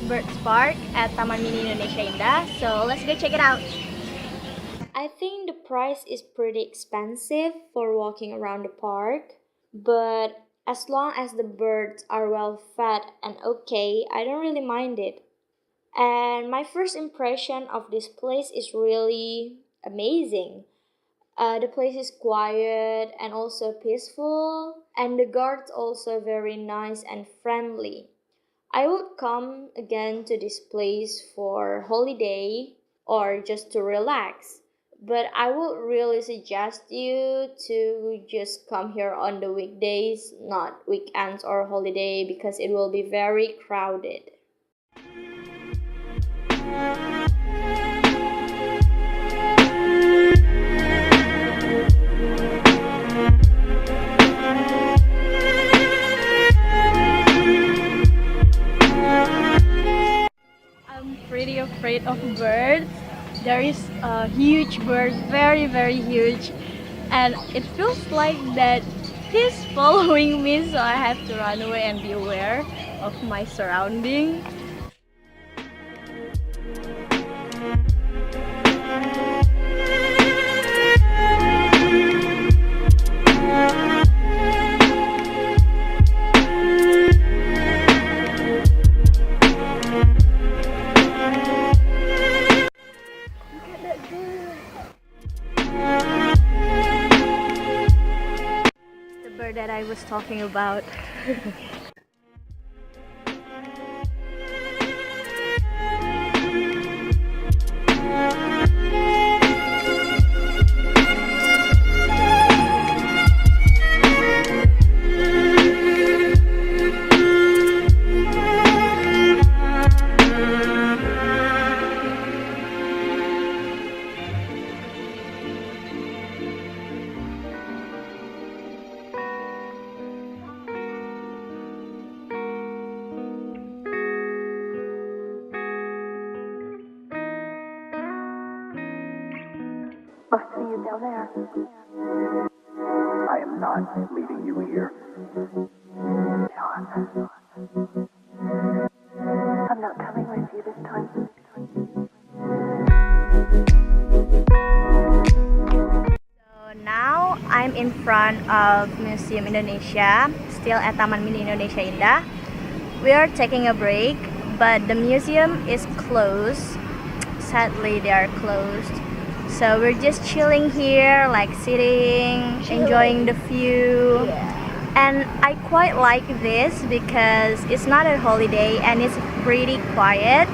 Birds Park at Taman Mini Indonesia Indah. So let's go check it out. I think the price is pretty expensive for walking around the park, but as long as the birds are well fed and okay, I don't really mind it. And my first impression of this place is really amazing. The place is quiet and also peaceful, and the guards also very nice and friendly. I would come again to this place for holiday or just to relax. But I would really suggest you to just come here on the weekdays, not weekends or holiday, because it will be very crowded. I'm pretty afraid of birds. There is a huge bird, very huge, and it feels like that he's following me, so I have to run away and be aware of my surrounding. The bird that I was talking about. I'll see you down there. I am not leaving you here. John. I'm not coming with you this time. So now I'm in front of Museum Indonesia, still at Taman Mini Indonesia Indah. We are taking a break, but the museum is closed. Sadly, they are closed. So we're just chilling here, like sitting, enjoying the view. And I quite like this because it's not a holiday and it's pretty quiet.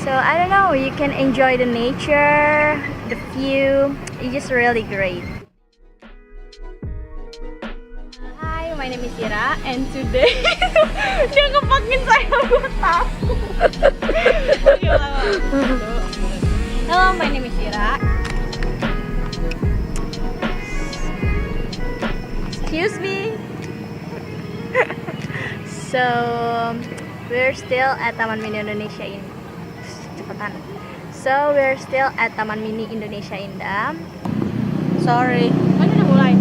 So I don't know, you can enjoy the nature, the view. It's just really great. Hi, my name is Ira, and today dia ngepakin saya buat tahu. Hello, my name is Ira. Excuse me. So we're still at Taman Mini Indonesia Cepetan. So we're still at Taman Mini Indonesia Indah. Sorry. Kan udah mulai.